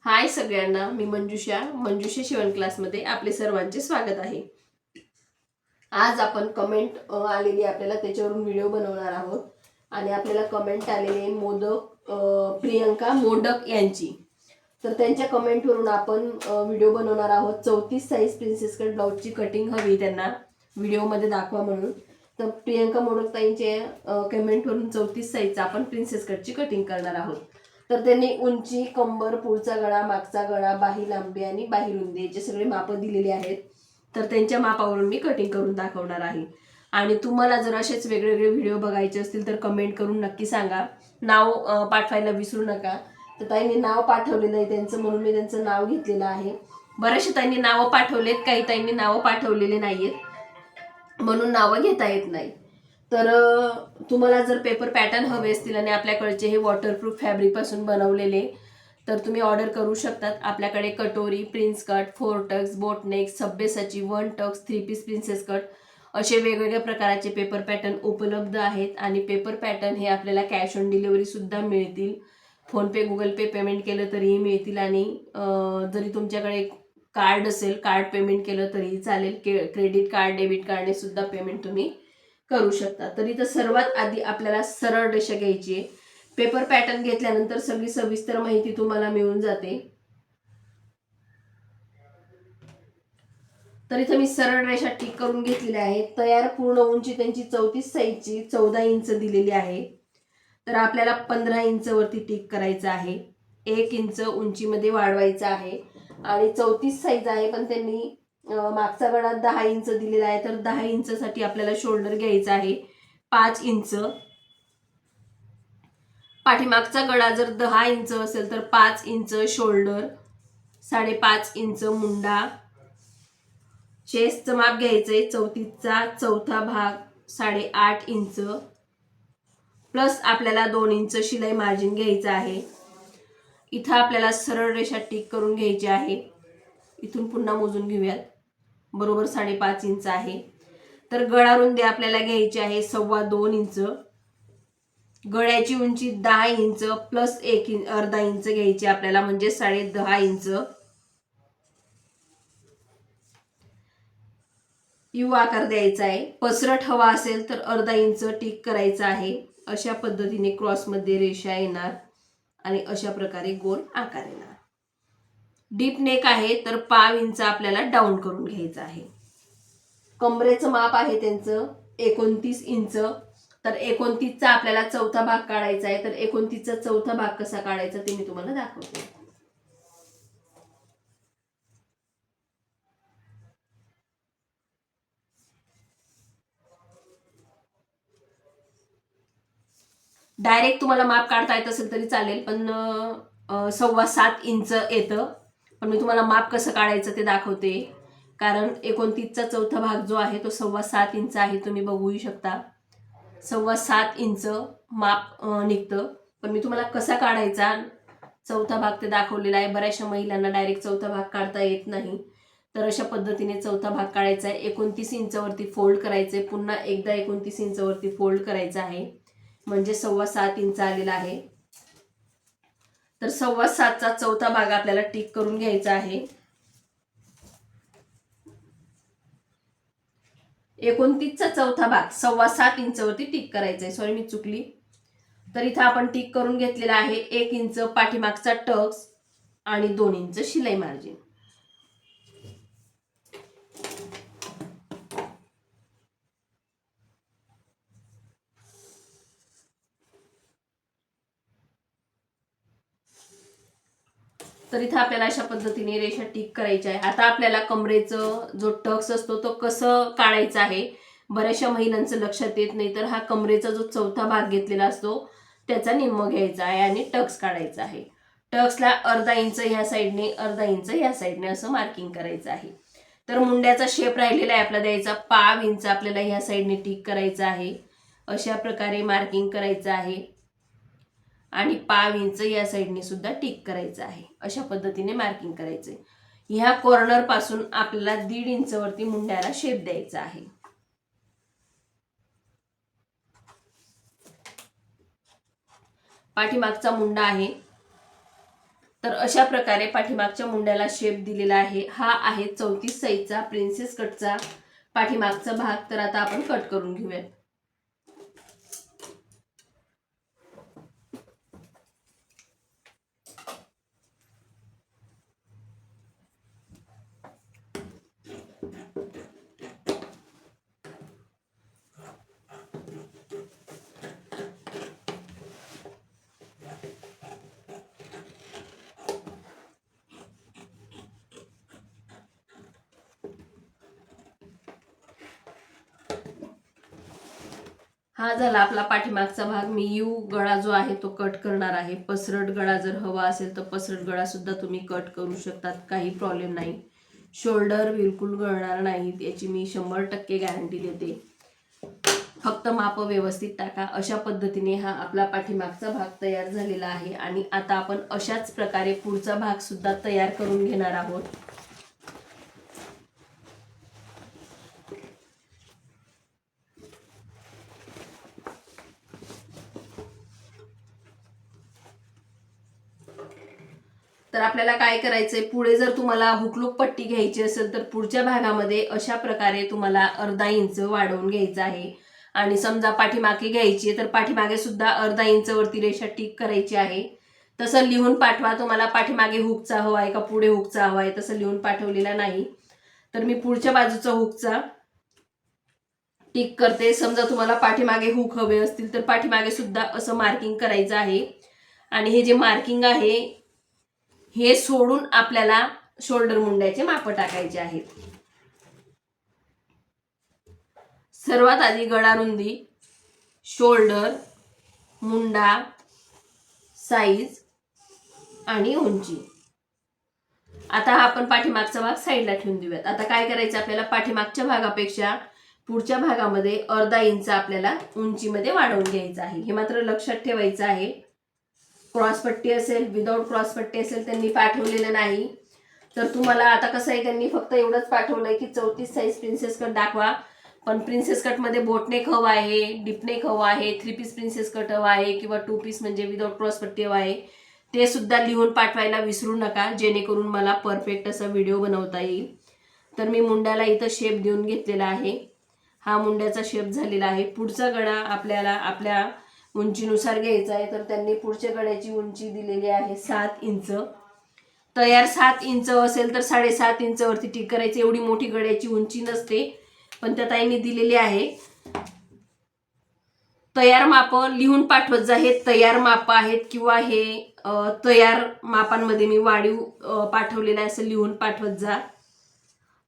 हाय सगळ्यांना, मी मंजुषा शिवण क्लासमध्ये आपले सर्वांचे स्वागत आहे। आज आपण कमेंट आलेली आपल्याला त्याच्यावरून व्हिडिओ बनवणार आहोत आणि आपल्याला कमेंट आलेली मोदक प्रियंका मोडक यांची। तर त्यांच्या कमेंटवरून आपण व्हिडिओ बनवणार आहोत। 34 साइज प्रिन्सेस कट ब्लाउजची कटिंग हवी त्यांना व्हिडिओमध्ये दाखवा म्हणून। तर प्रियंका मोडक ताईंच्या कमेंटवरून 34 साइजचा आपण प्रिन्सेस कटची कटिंग करणार आहोत। तर त्यांनी उंची, कंबर, पुढचा गळा, मागचा गळा, बाही लांबी आणि बाही रुंदी याचे सगळे माप दिलेले आहेत। तर त्यांच्या मापावरून मी कटिंग करून दाखवणार आहे। आणि तुम्हाला जर असेच वेगवेगळे व्हिडिओ बघायचे असतील तर कमेंट करून नक्की सांगा। नाव पाठवायला विसरू नका। तर ताईंनी नाव पाठवलेलं आहे त्यांचं, म्हणून मी त्यांचं नाव घेतलेलं आहे। बऱ्याचशा ताईंनी नावं पाठवलेत, काही ताईंनी नावं पाठवलेले नाहीयेत, म्हणून नावं घेता येत नाही। तर तुम्हाला जर पेपर पॅटर्न हवे असतील आणि आपल्याकडचे हे वॉटरप्रूफ फॅब्रिक पासून बनवलेले, तर तुम्ही ऑर्डर करू शकतात। आपल्याकडे कटोरी, prince cut, 4 tucks, boatneck, Sabyasachi, 1 tucks, 3 piece princess cut असे वेगवेगळ्या प्रकारचे पेपर पॅटर्न उपलब्ध आहेत। आणि पेपर पॅटर्न हे आपल्याला कॅश ऑन डिलिव्हरी सुद्धा मिळतील, फोन पे, गुगल पे पेमेंट केलं तरीही मिळतील। आणि जरी तुमच्याकडे कार्ड असेल, कार्ड पेमेंट केलं तरीही चालेल, क्रेडिट कार्ड, डेबिट कार्डने सुद्धा पेमेंट तुम्ही करू शकता। तर इथं सर्वात आधी आपल्याला सरळ रेषा घ्यायची आहे। पेपर पॅटर्न घेतल्यानंतर सगळी सविस्तर माहिती तुम्हाला मिळून जाते। तर इथं मी सरळ रेषा टिक करून घेतलेली आहे। तयार पूर्ण उंची त्यांची 34 साइजची 14 इंच दिलेली आहे। तर आपल्याला 15 इंच वरती टिक करायचं आहे, 1 इंच उंचीमध्ये वाढवायचं आहे। आणि 34 साइज आहे, पण त्यांनी मागचा गळा 10 इंच दिलेला आहे, तर 10 इंच साठी आपल्याला शोल्डर घ्यायचा आहे 5 इंच। पाठीमागचा गळा जर 10 इंच असेल तर 5 इंच शोल्डर, 5.5 इंच मुंडा। चेस्टचं माप घ्यायचंय 34चा चौथा भाग 8.5 इंच, प्लस आपल्याला 2 इंच शिलाई मार्जिन घ्यायचं आहे। इथं आपल्याला सरळ रेषा टिक करून घ्यायची आहे। इथून पुन्हा मोजून घेऊयात, बरोबर 5.5 इंच आहे। तर गळा रुंदी आपल्याला घ्यायची आहे 2.25 इंच। गळ्याची उंची 10 इंच प्लस 1 अर्धा इंच घ्यायची आपल्याला, म्हणजे 10.5 इंच। यू आकार द्यायचा आहे। पसरट हवा असेल तर अर्धा इंच टिक करायचा आहे। अशा पद्धतीने क्रॉस मध्ये रेषा येणार आणि अशा प्रकारे गोल आकार येणार। डीप नेक आहे तर 5 इंच आपल्याला डाऊन करून घ्यायचं आहे। कमरेचं माप आहे त्यांचं 29 इंच। तर 29चा आपल्याला चौथा भाग काढायचा आहे। तर 29चा चौथा भाग कसा काढायचा ते मी तुम्हाला दाखवते। डायरेक्ट तुम्हाला माप काढता येत असेल तरी चालेल, पण 7.25 इंच येतं। पण मी तुम्हाला माप कसं काढायचं ते दाखवते, कारण 29चा चौथा भाग जो आहे तो 7.25 इंच आहे, तुम्ही बघू शकता 7.25 इंच माप निघतं। पण मी तुम्हाला कसा काढायचा चौथा भाग ते दाखवलेला आहे। बऱ्याचशा महिलांना डायरेक्ट चौथा भाग काढता येत नाही, तर अशा पद्धतीने चौथा भाग काढायचा आहे। 29 इंच वरती फोल्ड करायचे, पुन्हा एकदा 29 इंच वरती फोल्ड करायचं आहे, म्हणजे 7.25 इंच आलेला आहे। तर 7.25चा चौथा भाग आपल्याला टिक करून घ्यायचा आहे। 29चा चौथा भाग 7.25 इंच वरती टिक करायचा आहे, सॉरी मी चुकली। तर इथं आपण टिक करून घेतलेला आहे। 1 इंच पाठीमागचा टक्स आणि 2 इंच शिलाई मार्जिन। तर इथं आपल्याला अशा पद्धतीने रेषा टिक करायची आहे। आता आपल्याला कमरेचं जो टक्स असतो तो कसं काढायचा आहे, बऱ्याचशा महिलांचं लक्षात येत नाही। तर हा कमरेचा जो चौथा भाग घेतलेला असतो त्याचा निम्म घ्यायचा आहे आणि टक्स काढायचा आहे। टक्सला अर्धा इंच ह्या साईडने, अर्धा इंच ह्या साईडने असं मार्किंग करायचं आहे। तर मुंड्याचा शेप राहिलेला आहे आपला द्यायचा 5 इंच आपल्याला ह्या साईडने टिक करायचा आहे। अशा प्रकारे मार्किंग करायचं आहे आणि 5 इंच या साईडने सुद्धा टिक करायचं आहे। अशा पद्धतीने मार्किंग करायचंय। ह्या कॉर्नर पासून आपल्याला 1.5 इंच वरती मुंड्याला शेप द्यायचा आहे। पाठीमागचा मुंडा आहे तर अशा प्रकारे पाठीमागच्या मुंड्याला शेप दिलेला आहे. हा आहे 34 साईजचा प्रिन्सेस कटचा पाठीमागचा भाग. तर आता आपण कट करून घेऊयात. हा झाला आपला पाठीमागचा भाग. मी यू गळा जो आहे तो कट करणार आहे. पसरट गळा जर हवा असेल तर पसरट गळा सुद्धा तुम्ही कट करू शकतात, काही प्रॉब्लेम नाही. शोल्डर बिलकुल गळणार नाहीत याची मी 100% गॅरंटी देते. फक्त माप व्यवस्थित टाका. अशा पद्धतीने हा आपला पाठीमागचा भाग तयार झालेला आहे. आणि आता आपण अशाच प्रकारे पुढचा भाग सुद्धा तयार करून घेणार आहोत. तर आपल्याला काय करायचंय, पुढे जर तुम्हाला हुकलूक पट्टी घ्यायची असेल तर पुढच्या भागामध्ये अशा प्रकारे तुम्हाला अर्धा इंच वाढवून घ्यायचं आहे. आणि समजा पाठीमागे घ्यायची तर पाठीमागे सुद्धा अर्धा इंच वरती रेषा टिक करायची आहे. तसं लिहून पाठवा. तुम्हाला पाठीमागे हुकचा हवा आहे का पुढे हुकचा हवा आहे तसं लिहून पाठवलेला नाही. तर मी पुढच्या बाजूचा हुकचा टिक करते. समजा तुम्हाला पाठीमागे हुक हवे असतील तर पाठीमागे सुद्धा असं मार्किंग करायचं आहे. आणि हे जे मार्किंग आहे हे सोडून आपल्याला शोल्डर मुंड्याचे माप टाकायचे आहेत. सर्वात आधी गळा रुंदी, शोल्डर, मुंडा, साईज आणि उंची. आता आपण पाठीमागचा भाग साईडला ठेवून देऊयात. आता काय करायचं आपल्याला, पाठीमागच्या भागापेक्षा पुढच्या भागामध्ये अर्धा इंच आपल्याला उंचीमध्ये वाढवून घ्यायचं आहे. हे मात्र लक्षात ठेवायचं आहे. क्रॉसपट्टी असेल, विदाऊट क्रॉसपट्टी असेल त्यांनी पाठवलेलं नाही. तर तुम्हाला आता कसं आहे, त्यांनी फक्त एवढंच पाठवलंय की 34 साईज प्रिन्सेस कट दाखवा. पण प्रिन्सेस कटमध्ये बोटनेक हवा आहे, डिपनेक हवा आहे, 3 पीस प्रिन्सेस कट हवा आहे किंवा 2 पीस म्हणजे विदाऊट क्रॉसपट्टी हवा आहे. ते सुद्धा लिहून पाठवायला विसरू नका, जेणेकरून मला परफेक्ट असा व्हिडिओ बनवता येईल. तर मी मुंड्याला इथं शेप देऊन घेतलेला आहे. हा मुंड्याचा शेप झालेला आहे. पुढचा गळा आपल्याला आपल्या उंचीनुसार घ्यायचा आहे. तर त्यांनी पुढच्या गळ्याची उंची दिलेली आहे 7 इंच. तयार 7 इंच असेल तर 7.5 इंच वरती टिक करायची. एवढी मोठी गळ्याची उंची नसते, पण त्या ताईंनी दिलेली आहे. तयार माप लिहून पाठवत जा. हे तयार माप आहेत किंवा हे तयार मापांमध्ये मी वाढीव पाठवलेला आहे असं लिहून पाठवत जा.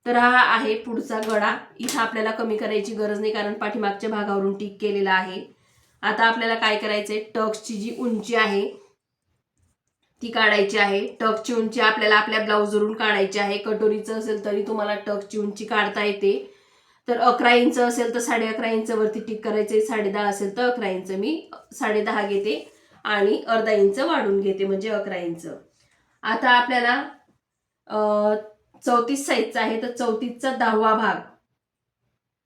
तर हा आहे पुढचा गळा. इथं आपल्याला कमी करायची गरज नाही कारण पाठीमागच्या भागावरून टिक केलेला आहे. आता आपल्याला काय करायचंय, टक्सची जी उंची आहे ती काढायची आहे. टक्सची उंची आपल्याला आपल्या ब्लाऊजवरून काढायची आहे. कटोरीचं असेल तरी तुम्हाला टक्सची उंची काढता येते. तर 11 इंच असेल तर 11.5 इंच वरती टिक करायचे. 10.5 असेल तर 11 इंच. मी 10.5 घेते आणि अर्धा इंच वाढून घेते म्हणजे 11 इंच. आता आपल्याला 34 साईजचा आहे तर 34चा 10वा भाग,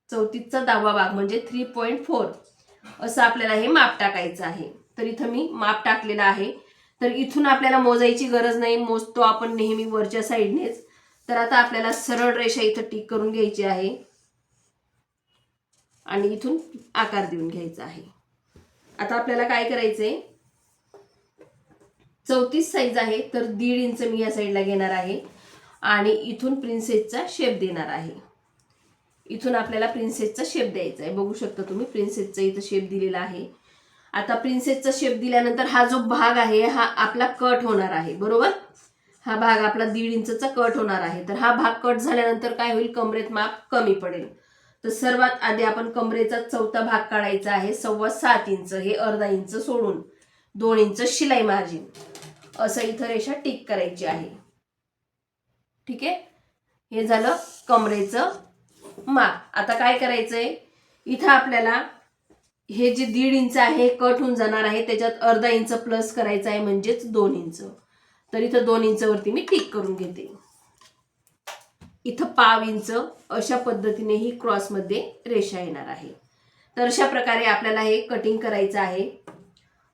34चा 10वा भाग म्हणजे 3.4 असं आपल्याला हे माप टाकायचं आहे. तर इथं मी माप टाकलेलं आहे. तर इथून आपल्याला मोजायची गरज नाही, मोजतो आपण नेहमी वरच्या साईडनेच. तर आता आपल्याला सरळ रेषा इथं टिक करून घ्यायची आहे आणि इथून आकार देऊन घ्यायचा आहे. आता आपल्याला काय करायचंय, 34 साईज आहे तर 1.5 इंच मी या साईडला घेणार आहे आणि इथून प्रिन्सेसचा शेप देणार आहे. इथून आपल्याला प्रिन्सेसचा शेप द्यायचा आहे. बघू शकता तुम्ही प्रिन्सेसचा इथं शेप दिलेला आहे. आता प्रिन्सेसचा शेप दिल्यानंतर हा जो भाग आहे हा आपला कट होणार आहे, बरोबर. हा भाग आपला 1.5 इंचचा कट होणार आहे. तर हा भाग कट झाल्यानंतर काय होईल, कमरेत माप कमी पडेल. तर सर्वात आधी आपण कमरेचा चौथा भाग काढायचा आहे 7.25 इंच. हे अर्धा इंच सोडून 2 इंच शिलाई मार्जिन असं इथं रेषा टिक करायची आहे. ठीक आहे, हे झालं कमरेचं माप. आता काय करायचंय, इथं आपल्याला हे जे 1.5 इंच आहे कट होऊन जाणार आहे, त्याच्यात अर्धा इंच प्लस करायचा आहे म्हणजेच 2 इंच. तर इथं 2 इंच वरती मी टिक करून घेते. इथं पाव इंच अशा पद्धतीने ही क्रॉसमध्ये रेषा येणार आहे. तर अशा प्रकारे आपल्याला हे कटिंग करायचं आहे.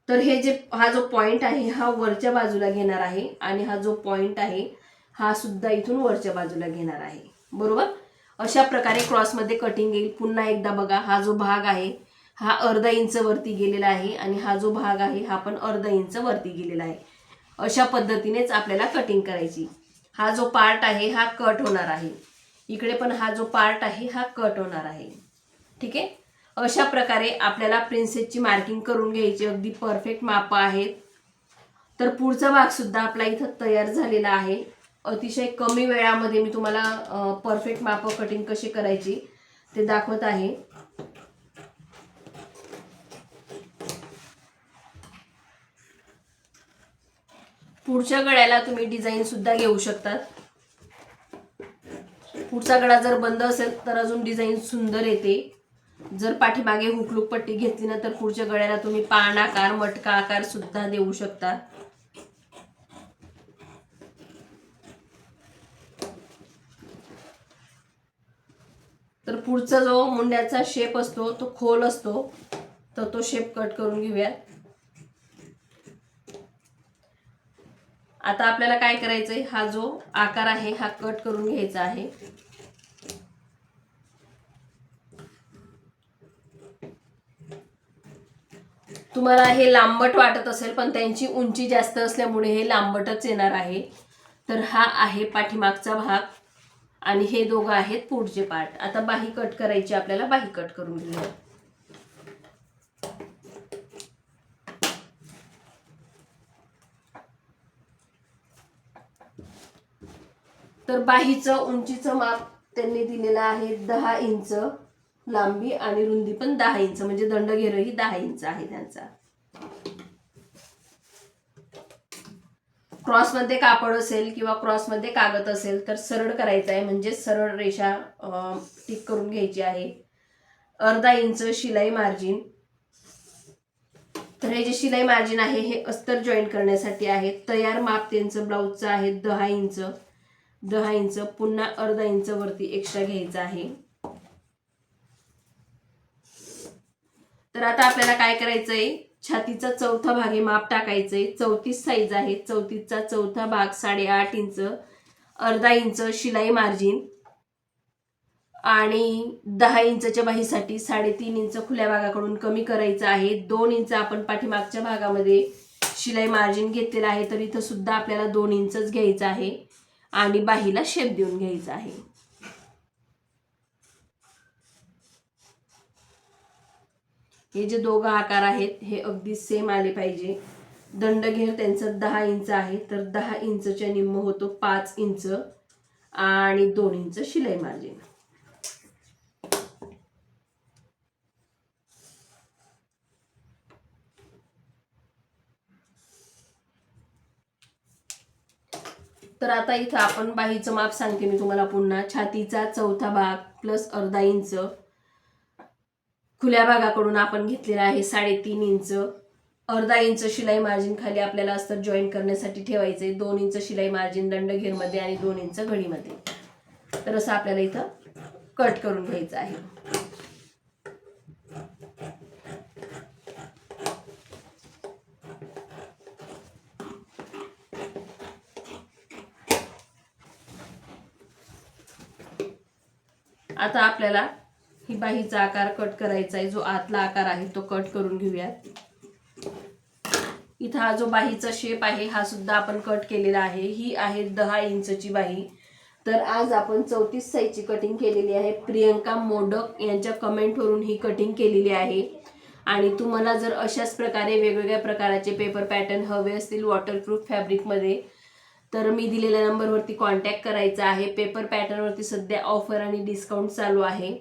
तर हे जे हा जो पॉइंट आहे हा वरच्या बाजूला घेणार आहे आणि हा जो पॉइंट आहे हा सुद्धा इथून वरच्या बाजूला घेणार आहे, बरोबर. अशा प्रकारे क्रॉसमध्ये कटिंग येईल. पुन्हा एकदा बघा, हा जो भाग आहे हा अर्धा इंच वरती गेलेला आहे आणि हा जो भाग आहे हा पण अर्धा इंच वरती गेलेला आहे. अशा पद्धतीनेच आपल्याला कटिंग करायची. हा जो पार्ट आहे हा कट होणार आहे, इकडे पण हा जो पार्ट आहे हा कट होणार आहे. ठीक आहे. अशा प्रकारे आपल्याला प्रिन्सेसची मार्किंग करून घ्यायची. अगदी परफेक्ट माप आहेत. तर पुढचा भाग सुद्धा आपला इथं तयार झालेला आहे. अतिशय कमी वेळामध्ये मी तुम्हाला परफेक्ट माप कटिंग कशी करायची ते दाखवत आहे. पुढच्या गळ्याला तुम्ही डिझाईन सुद्धा घेऊ शकतात. पुढचा गळा जर बंद असेल तर अजून डिझाईन सुंदर येते. जर पाठीमागे हुकलूक पट्टी घेतली ना तर पुढच्या गळ्याला तुम्ही पान आकार, मटका आकार सुद्धा देऊ शकता. तर पुढचा जो मुंड्याचा शेप असतो तो खोल असतो, तर तो शेप कट करून घेऊया. आता आपल्याला काय करायचंय, हा जो आकार आहे हा कट करून घ्यायचा आहे. तुम्हाला हे लांबट वाटत असेल पण त्यांची उंची जास्त असल्यामुळे हे लांबटच येणार आहे. तर हा आहे पाठीमागचा भाग आणि हे दोघं आहेत पुढचे पार्ट. आता बाही कट करायची आपल्याला, बाही कट करून घेऊया. तर बाहीचं उंचीचं माप त्यांनी दिलेलं आहे 10 इंच लांबी आणि रुंदी पण 10 इंच, म्हणजे दंडघेरही 10 इंच आहे त्यांचा. क्रॉसमध्ये कापड असेल किंवा क्रॉसमध्ये कागद असेल तर सरळ करायचं आहे, म्हणजे सरळ रेषा टिक करून घ्यायची आहे. अर्धा इंच शिलाई मार्जिन. तर हे जे शिलाई मार्जिन आहे हे अस्तर जॉईंट करण्यासाठी आहे. तयार माप त्यांचं ब्लाऊजचं आहे 10 इंच. 10 इंच पुन्हा अर्धा इंच वरती एक्स्ट्रा घ्यायचं आहे. तर आता आपल्याला काय करायचंय, छातीचा चौथा भाग हे माप टाकायचंय. 34 साईज आहे. 34चा चौथा भाग 8.5 इंच, अर्धा इंच शिलाई मार्जिन आणि 10 इंचच्या बाहीसाठी 3.5 इंच खुल्या भागाकडून कमी करायचं आहे. 2 इंच आपण पाठीमागच्या भागामध्ये शिलाई मार्जिन घेतलेलं आहे, तर इथं सुद्धा आपल्याला 2 इंचच घ्यायचं आहे आणि बाहीला शेप देऊन घ्यायचा आहे. हे जे दोघं आकार आहेत हे अगदी सेम आले पाहिजे. दंडघेर त्यांचं 10 इंच आहे, तर 10 इंचच्या निम्म होतो 5 इंच आणि 2 इंच शिलाई मार्जिन. तर आता इथं आपण बाहीचं माप सांगते मी तुम्हाला पुन्हा. छातीचा चौथा भाग प्लस अर्धा इंच, खुल्या भागाकडून आपण घेतलेला आहे 3.5 इंच, अर्धा इंच शिलाई मार्जिन खाली आपल्याला अस्तर जॉईन करण्यासाठी ठेवायचे. 2 इंच शिलाई मार्जिन दंडघेरमध्ये आणि 2 इंच घडीमध्ये. तर असं आपल्याला इथं कट करून घ्यायचं आहे. आता आपल्याला ही बाहीचा आकार कट करायचा आहे. जो आतला आकार आहे तो कट करून घेऊयात. इथं हा जो बाहीचा शेप आहे हा सुद्धा आपण कट केलेला आहे. ही आहे 10 इंचची बाही. तर आज आपण 34 साईजची कटिंग केलेली आहे. प्रियंका मोडक यांच्या कमेंटवरून ही कटिंग केलेली आहे. आणि तुम्हाला जर अशाच प्रकारे वेगवेगळ्या प्रकारचे पेपर पॅटर्न हवे असतील वॉटरप्रूफ फॅब्रिकमध्ये तर मी दिलेल्या नंबरवरती कॉन्टॅक्ट करायचा आहे. पेपर पॅटर्नवरती सध्या ऑफर आणि डिस्काउंट चालू आहे.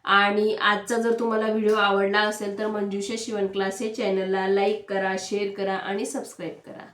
आणि आजचा जर तुम्हाला व्हिडिओ आवडला असेल तर मंजुषा शिवण क्लास हे चॅनलला लाईक करा, शेअर करा आणि सबस्क्राईब करा.